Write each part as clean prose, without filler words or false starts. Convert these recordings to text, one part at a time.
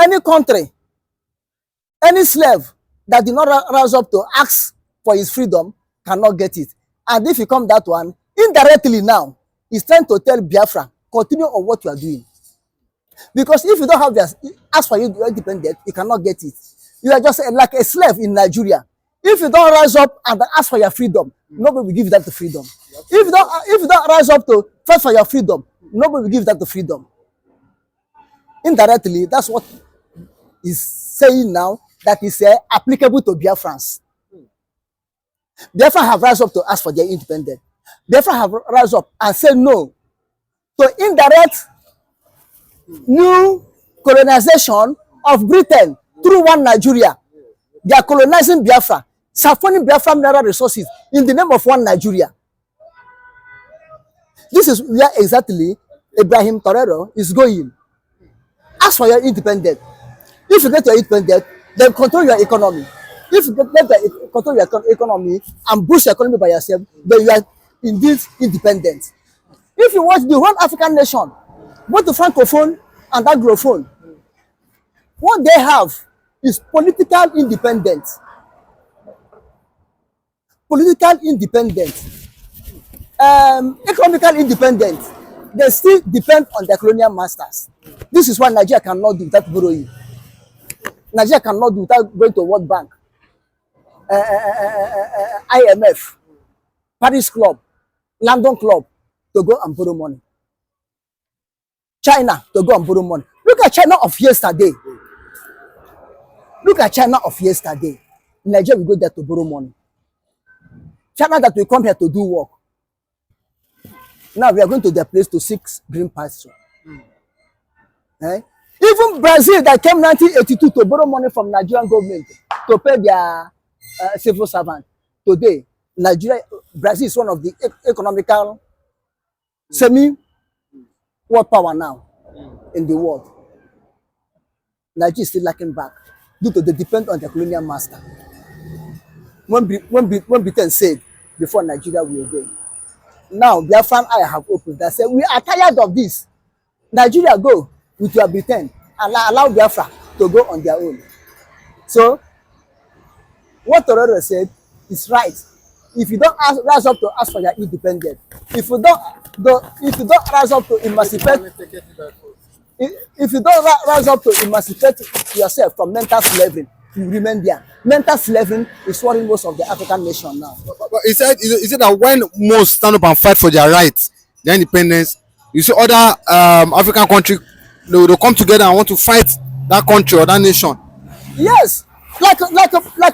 Any country, any slave that did not rise up to ask for his freedom cannot get it. And if you come that one, indirectly now, he's trying to tell Biafra, continue on what you are doing. Because if you don't have this, ask for your independence, you cannot get it. You are just like a slave in Nigeria. If you don't rise up and ask for your freedom, nobody will give you that freedom. If you don't rise up to fight for your freedom, nobody will give that the freedom. Indirectly, that's what he's saying now, that is applicable to Biafrans. Biafra have rise up to ask for their independence. Biafra have rise up and say no to indirect new colonization of Britain through one Nigeria. They are colonizing Biafra, siphoning Biafra mineral resources in the name of one Nigeria. This is where exactly Ibrahim Torero is going. Ask for your independence. If you get your independence, then control your economy. If you control your economy and boost your economy by yourself, then you are indeed independent. If you watch the one African nation, both the Francophone and Anglophone, what they have is political independence. Political independence. Economical independence. They still depend on their colonial masters. This is what Nigeria cannot do without borrowing. Nigeria cannot do without going to World Bank, IMF, Paris Club, London Club to go and borrow money. China to go and borrow money. Look at China of yesterday. Look at China of yesterday. Nigeria will go there to borrow money. China that will come here to do work. Now we are going to their place to seek green pasture. Even Brazil that came 1982 to borrow money from Nigerian government to pay their civil servant. Today, Brazil is one of the economical semi-world power now in the world. Nigeria is still lacking back due to the depend on the colonial master. When Britain said before Nigeria will obey. Now Biafran eye have opened that say we are tired of this. Nigeria go with your Britain and allow Biafra to go on their own. So what Torero said is right. If you don't rise up to ask for your independence, if you don't rise up to emancipate, if you don't rise up to emancipate yourself from mental slavery, you remain there. Mental slavery is worrying most of the African nation now. But he said that when most stand up and fight for their rights, their independence, you see other African countries, they'll come together and want to fight that country or that nation. Yes, like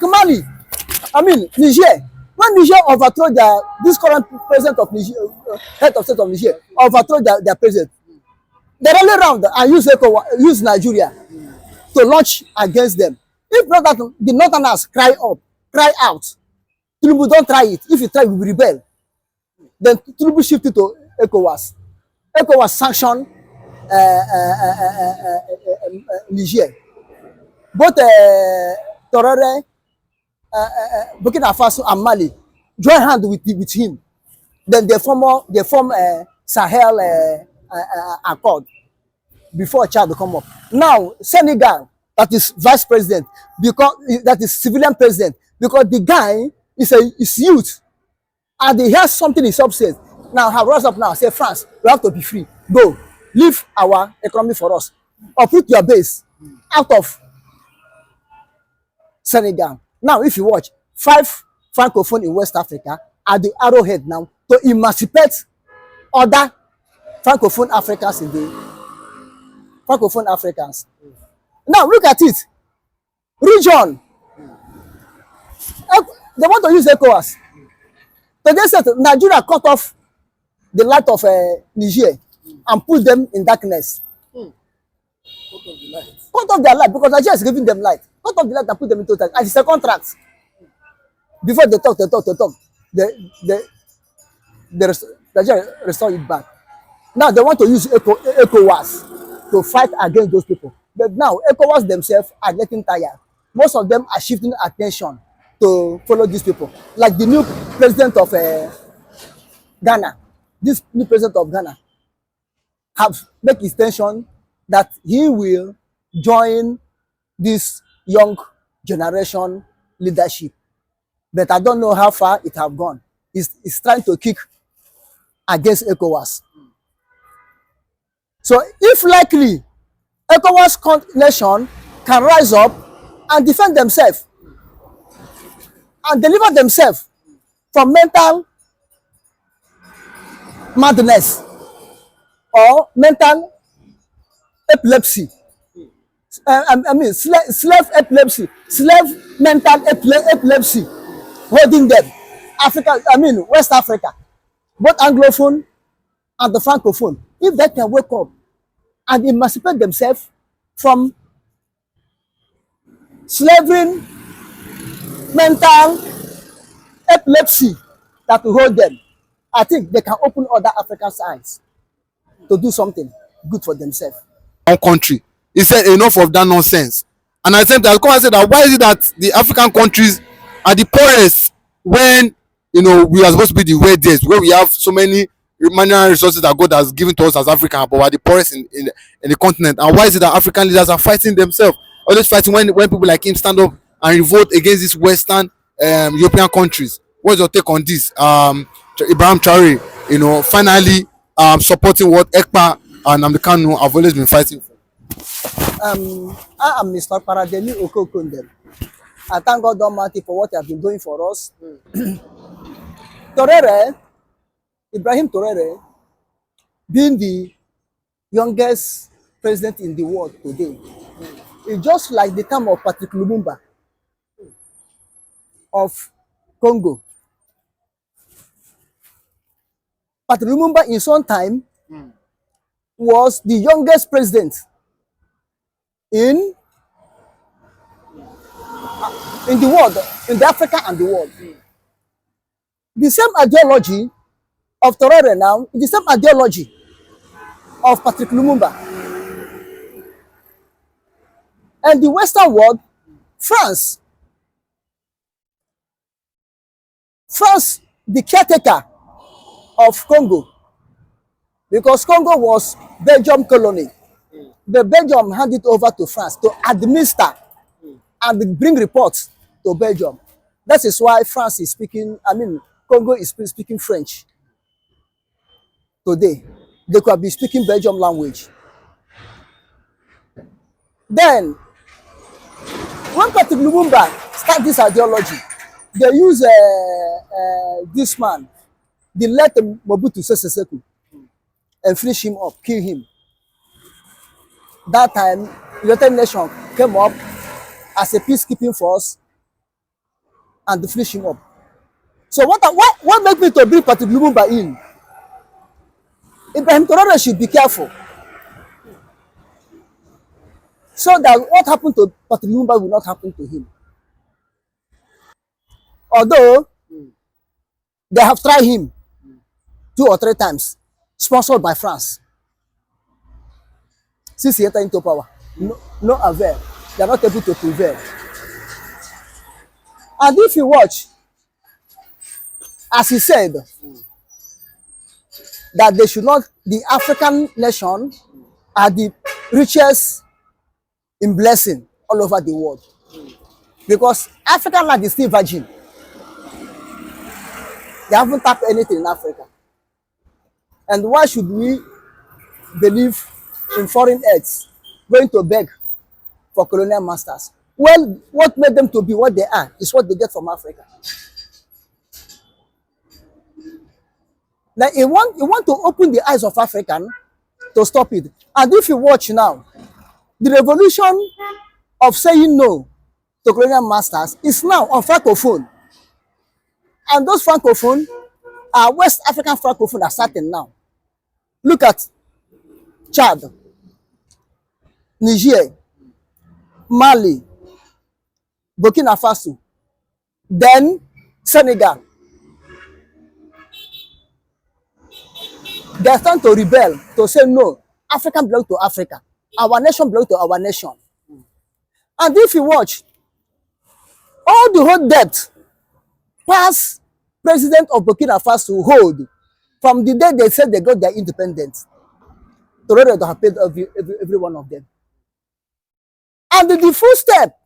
Mali. I mean Niger. When Niger overthrow this current president of Niger, head of state of Niger, overthrow their president, they rally around and use Nigeria to launch against them. If not that the Northerners cry out, Tinubu don't try it. If you try, we will rebel. Then Tinubu shifted to ECOWAS. ECOWAS sanctioned Niger. Both Torere, Burkinafaso and Mali join hands with him. Then they form Sahel Accord before Chad will come up. Now Senegal, that is vice president, because that is civilian president, because the guy is youth and he has something in substance. Now have rose up now, say France, we have to be free. Go, leave our economy for us. Uproot your base out of Senegal. Now, if you watch, 5 Francophone in West Africa are the arrowhead now to emancipate other Francophone Africans in the Francophone Africans. Now, look at it. Region. They want to use ECOWAS. So they said Nigeria cut off the light of Niger and put them in darkness. Cut off their light because Nigeria is giving them light. Cut off the light and put them into darkness. And it's a contract. Before they talk, Nigeria restore it back. Now they want to use ECOWAS to fight against those people. But now ECOWAS themselves are getting tired. Most of them are shifting attention to follow these people. Like the new president of Ghana. This new president of Ghana have make his intention that he will join this young generation leadership. But I don't know how far it have gone. It's trying to kick against ECOWAS. So if likely ECOWAS nation can rise up and defend themselves and deliver themselves from mental madness or mental epilepsy, I mean slave epilepsy, slave mental epilepsy holding them, Africa, I mean West Africa, both Anglophone and the Francophone, if they can wake up and emancipate themselves from slavery mental epilepsy that will hold them, I think they can open other Africans' eyes to do something good for themselves. One country. He said enough of that nonsense. And at the same time, come and say that why is it that the African countries are the poorest when we are supposed to be the wealthiest, where we have so many mineral resources that God has given to us as African, but we are the poorest in the continent. And why is it that African leaders are fighting themselves, always fighting when people like him stand up and revolt against these Western European countries? What's your take on this? Ibrahim Traore, finally supporting what Ekpa and Nnamdi Kanu have always been fighting for. I am Mr. Paradeli Okokundem. I thank God Almighty for what He has been doing for us. Ibrahim Traore, being the youngest president in the world today, is just like the time of Patrick Lumumba of Congo. Patrick Lumumba in his own time was the youngest president in the world, in the Africa and the world. The same ideology of Traore now is the same ideology of Patrick Lumumba. And the Western world, France, the caretaker of Congo, because Congo was Belgium colony. The Belgium handed over to France to administer and bring reports to Belgium. That is why France is speaking, Congo is speaking French today. They could be speaking Belgium language. Then, when Patrick Lumumba started this ideology, they use this man, the late Mobutu Sese Seko, and finish him up, kill him. That time, the United Nations came up as a peacekeeping force and finish him up. So what made me to bring Patrick Lumumba in? Ibrahim Traore should be careful, so that what happened to Patrick Lumumba will not happen to him. Although they have tried him 2 or 3 times, sponsored by France. Since he entered into power, no avail. They are not able to prevail. And if you watch, as he said, that they should not, the African nation are the richest in blessing all over the world. Because African land is still virgin. They haven't tapped anything in Africa. And why should we believe in foreign heads going to beg for colonial masters? Well, what made them to be what they are is what they get from Africa. Now, you want to open the eyes of African to stop it. And if you watch now, the revolution of saying no to colonial masters is now on Francophone. And those Francophone are West African Francophone are starting now. Look at Chad, Niger, Mali, Burkina Faso, then Senegal. They are trying to rebel, to say no, Africa belongs to Africa. Our nation belongs to our nation. And if you watch, all the whole debt past president of Burkina Faso hold from the day they said they got their independence, Traore have paid every one of them. And the full step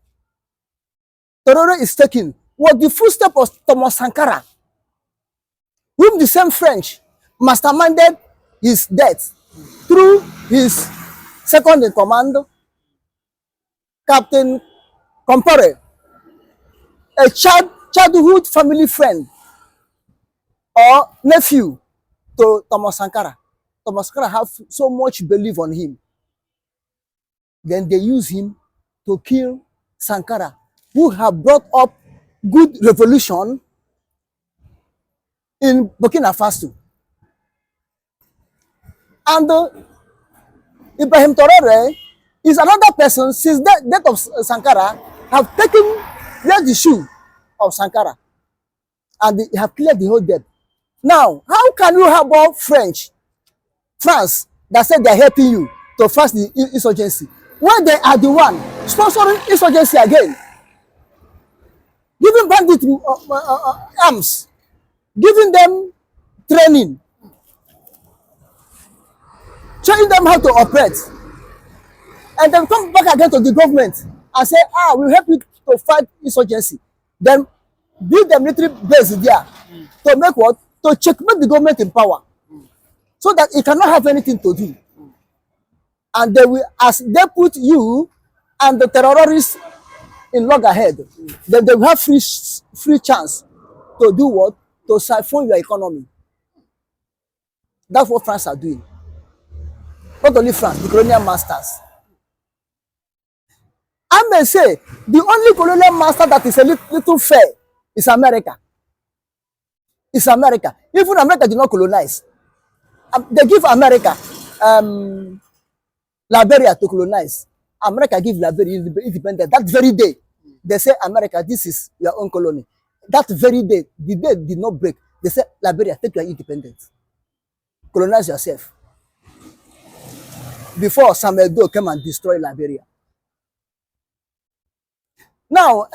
Tororo is taking was the footstep of Thomas Sankara, whom the same French masterminded his death through his second in command, Captain Compare, a childhood family friend or nephew to Thomas Sankara. Thomas Sankara have so much belief on him. Then they use him to kill Sankara, who have brought up good revolution in Burkina Faso. And Ibrahim Traoré is another person since the death of Sankara have taken the shoe of Sankara and they have cleared the whole debt. Now, how can you have France that said they are helping you to fight the insurgency when they are the one sponsoring insurgency again, giving bandits arms, giving them training, showing them how to operate, and then come back again to the government and say, we'll help you to fight insurgency. Then build the military base there to make what? To checkmate the government in power so that it cannot have anything to do. And they will, as they put you and the terrorists in loggerhead, then they will have free chance to do what? To siphon your economy. That's what France are doing. Not only France, the colonial masters. I may say the only colonial master that is a little fair is America. It's America. Even America did not colonize. They give America Liberia to colonize. America give Liberia independence. That very day, they say, America, this is your own colony. That very day, the day did not break. They say, Liberia, take your independence. Colonize yourself. Before Samuel Doe came and destroyed Liberia. Now,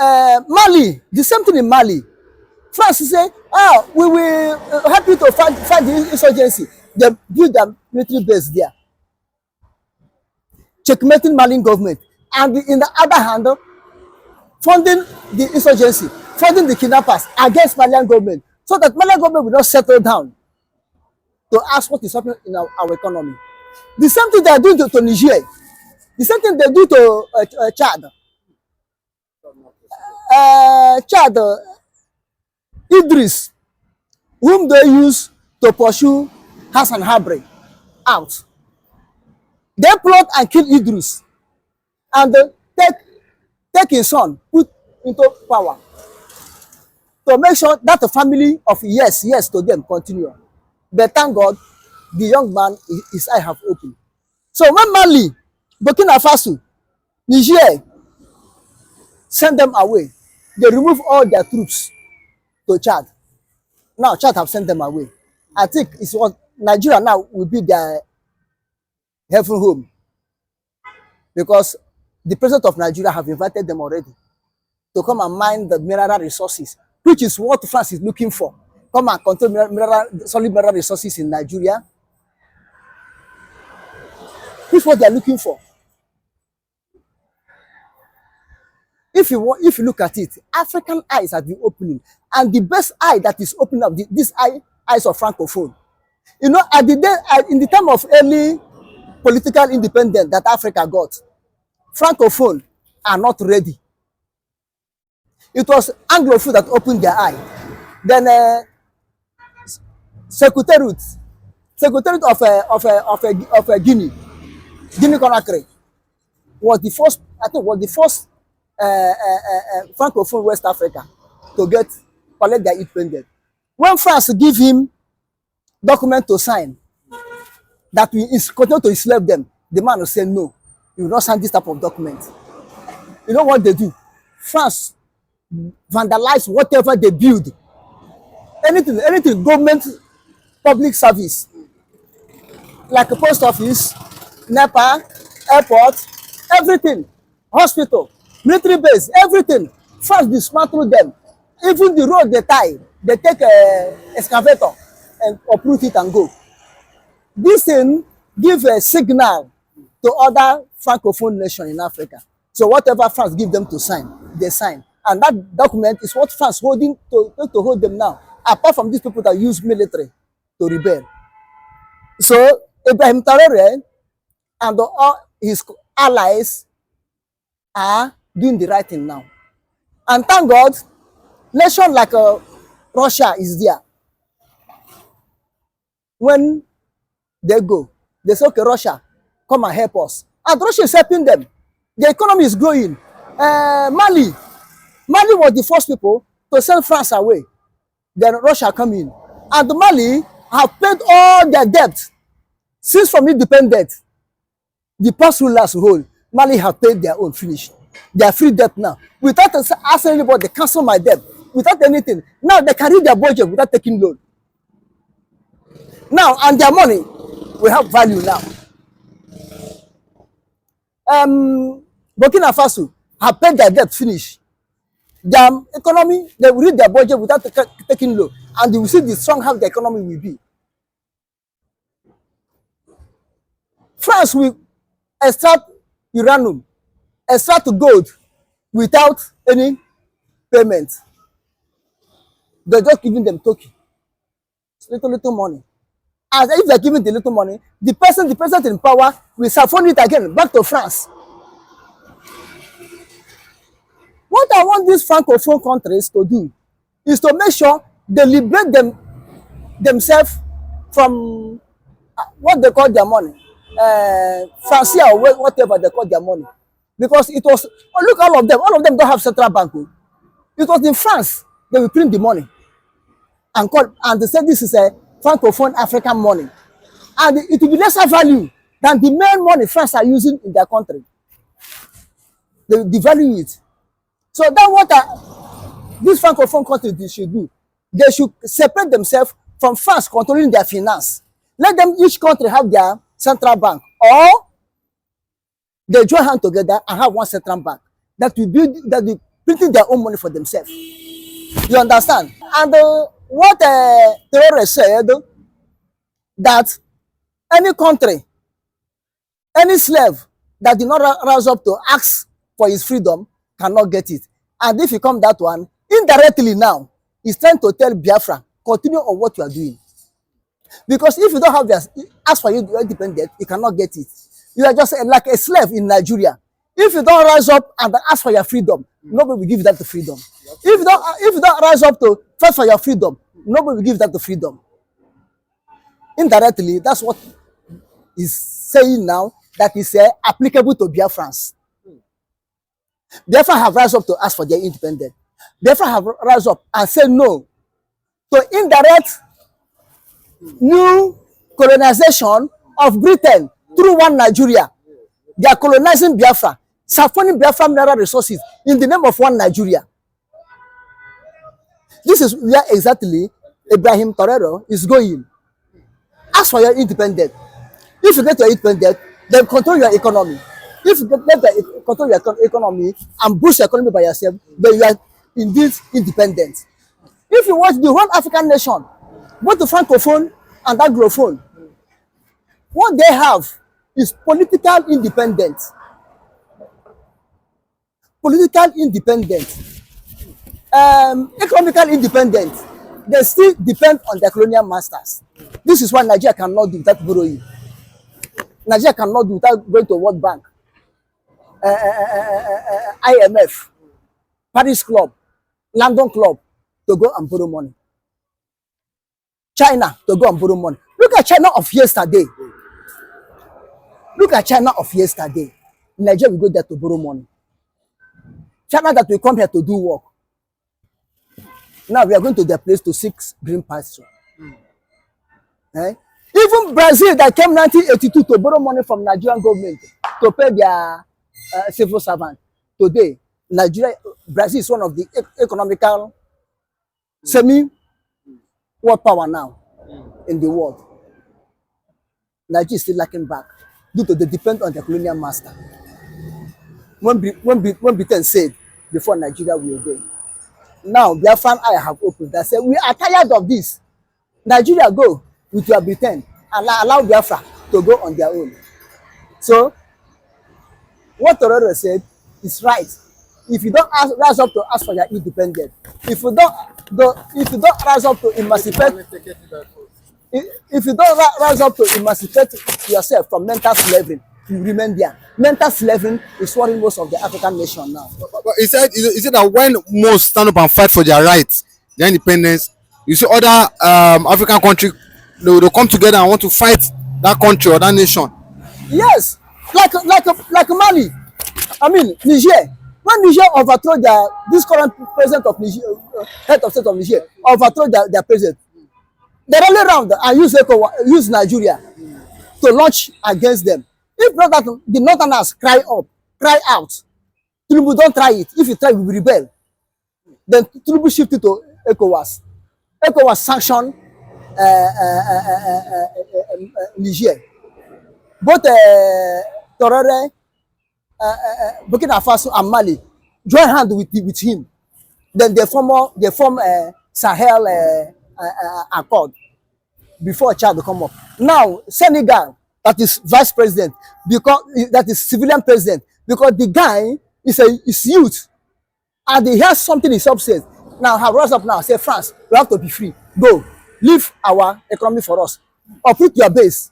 Mali, the same thing in Mali. France say, we will help you to fight the insurgency. They build a military base there, checkmating Mali government. And in the other hand, funding the insurgency, funding the kidnappers against Malian government, so that Malian government will not settle down to ask what is happening in our economy. The same thing they are doing to Niger. The same thing they do to Chad. Chad, Idris, whom they use to pursue Hassan Habre out. They plot and kill Idris and take his son, put into power to make sure that the family of yes to them continue. But thank God, the young man, his eye have opened. So when Mali, Burkina Faso, Niger send them away, they remove all their troops to Chad. Now Chad have sent them away. I think it's what Nigeria now will be their heaven home, because the president of Nigeria have invited them already to come and mine the mineral resources, which is what France is looking for. Come and control solid mineral resources in Nigeria. This is what they are looking for. If you look at it, African eyes have been opening, and the best eye that is opening up, this eyes of Francophone. You know, in the time of early political independence that Africa got, Francophone are not ready. It was Anglophone that opened their eye. Then Secretariat of Guinea Conakry was the first, I think, was the first Francophone West Africa to collect their independence. When France give him document to sign that we continue to enslave them, the man will say no, you will not sign this type of document. You know what they do? France vandalize whatever they build. Anything government public service, like a post office, NEPA, airport, everything, hospital, military base, everything. France dismantle them. Even the road they tie, they take a excavator and uproot it and go. This thing give a signal to other Francophone nations in Africa So whatever France give them to sign, they sign. And that document is what France holding to hold them now, apart from these people that use military to rebel. So Ibrahim Traore and all his allies are doing the right thing now. And thank God, nation like Russia is there. When they go, they say, okay, Russia, come and help us. And Russia is helping them. The economy is growing. Mali was the first people to send France away. Then Russia come in. And Mali have paid all their debt since from independent. The past rulers hold. Mali have paid their own, finished. They are free debt now. Without asking anybody, they cancel my debt. Without anything. Now they carry their budget without taking loan. Now, and their money will have value now. Burkina Faso have paid their debt, finish. Their economy, they will read their budget without taking loan. And you will see the strong how the economy will be. France will extract uranium, extract gold without any payment. They're just giving them token. It's little money. And if they're giving the little money, the president in power will siphon it again back to France. What I want these francophone countries to do is to make sure they liberate themselves from what they call their money, Francia or whatever they call their money, because it was look all of them don't have central bank. It was in France they will print the money and they say this is a francophone African money, and it will be lesser value than the main money France are using in their country. They will devalue it. So that's what these francophone countries should do. They should separate themselves from France controlling their finance. Let them each country have their central bank, or they join hands together and have one central bank that will be printing their own money for themselves. You understand? And what terrorists said, that any country, any slave that did not rise up to ask for his freedom cannot get it. And if you come that one, indirectly now, he's trying to tell Biafra, continue on what you are doing. Because if you don't have this, ask for you to be independent, you cannot get it. You are just like a slave in Nigeria. If you don't rise up and ask for your freedom, nobody will give you that to freedom. If you don't rise up to fight for your freedom, nobody will give that to freedom. Indirectly, that's what he's saying now, that is applicable to Biafrans. Biafra have rise up to ask for their independence. Biafra have rise up and say no to indirect new colonization of Britain through one Nigeria. They are colonizing Biafra, siphoning Biafra mineral resources in the name of one Nigeria. This is where exactly Ibrahim Traore is going. Ask for your independence. If you get your independence, then control your economy. If you control your economy and boost your economy by yourself, then you are indeed independent. If you watch the whole African nation, both the Francophone and Anglophone, what they have is political independence. Political independence. Economical independence. They still depend on their colonial masters. This is what Nigeria cannot do without borrowing. Nigeria cannot do without going to World Bank, IMF, Paris Club, London Club to go and borrow money. China to go and borrow money. Look at China of yesterday. Look at China of yesterday. Nigeria will go there to borrow money. China that will come here to do work. Now we are going to their place to seek green pasture. Even Brazil that came 1982 to borrow money from Nigerian government to pay their civil servant. Today, Brazil is one of the economical semi-world power now in the world. Nigeria is still lacking back due to the depend on the colonial master. When Britain said before Nigeria will obey. Now Biafran eye have opened that say we are tired of this. Nigeria go with your Britain and allow Biafra to go on their own. So what Traore said is right. If you don't rise up to ask for your independence, if you don't rise up to emancipate, if you don't rise up to emancipate yourself from mental slavery, you remain there. Mental slavery is worrying most of the African nation now. But he said that when most stand up and fight for their rights, their independence, you see other African countries, they come together and want to fight that country or that nation. Yes, like Mali. I mean Niger. When Niger overthrow this current president of Niger, head of state of Niger, overthrow their president, they rally around and use Nigeria to launch against them. If not that the northerners cry out, Tinubu don't try it. If you try, we will rebel. Then Tinubu shifted to ECOWAS. ECOWAS sanctioned Niger. Both Torore, Burkina Faso and Mali join hand with him. Then they form Sahel Accord before Chad will come up. Now Senegal, that is vice president, because that is civilian president, because the guy is youth and he has something in substance. Now have rise up now, say France, we have to be free. Go, leave our economy for us. Uproot your base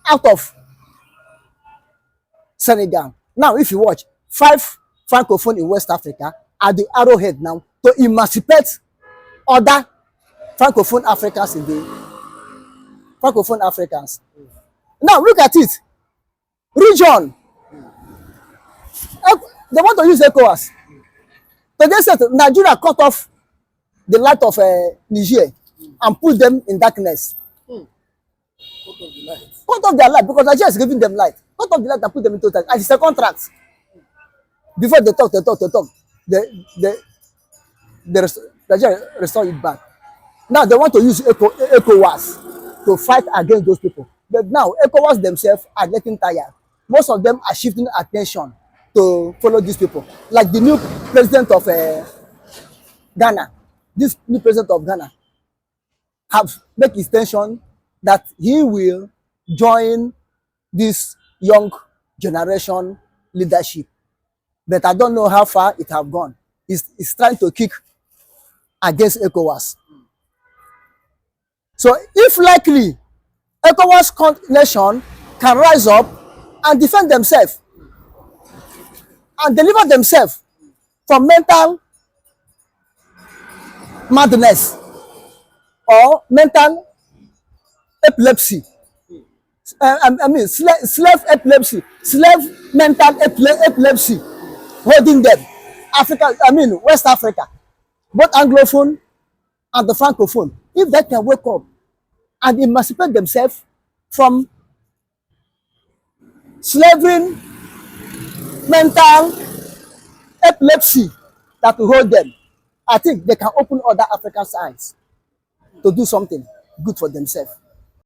out of Senegal. Now, if you watch, 5 francophone in West Africa are the arrowhead now to emancipate other francophone Africans in the francophone Africans. Now look at it. Region. They want to use ECOWAS. So they said Nigeria cut off the light of Niger and put them in darkness. Cut off their light because Nigeria is giving them light. Cut off the light and put them into darkness. And it's a contract. Before they talk, Nigeria restore it back. Now they want to use ECOWAS to fight against those people. But now ECOWAS themselves are getting tired. Most of them are shifting attention to follow these people. Like the new president of Ghana. This new president of Ghana have made his intention that he will join this young generation leadership. But I don't know how far it have gone. He's trying to kick against ECOWAS. So if likely ECOWAS nation can rise up and defend themselves and deliver themselves from mental madness or mental epilepsy. I mean slave epilepsy, slave mental epilepsy holding them. West Africa, both Anglophone and the Francophone, if they can wake up and emancipate themselves from slavery, mental epilepsy that will hold them, I think they can open other African eyes to do something good for themselves.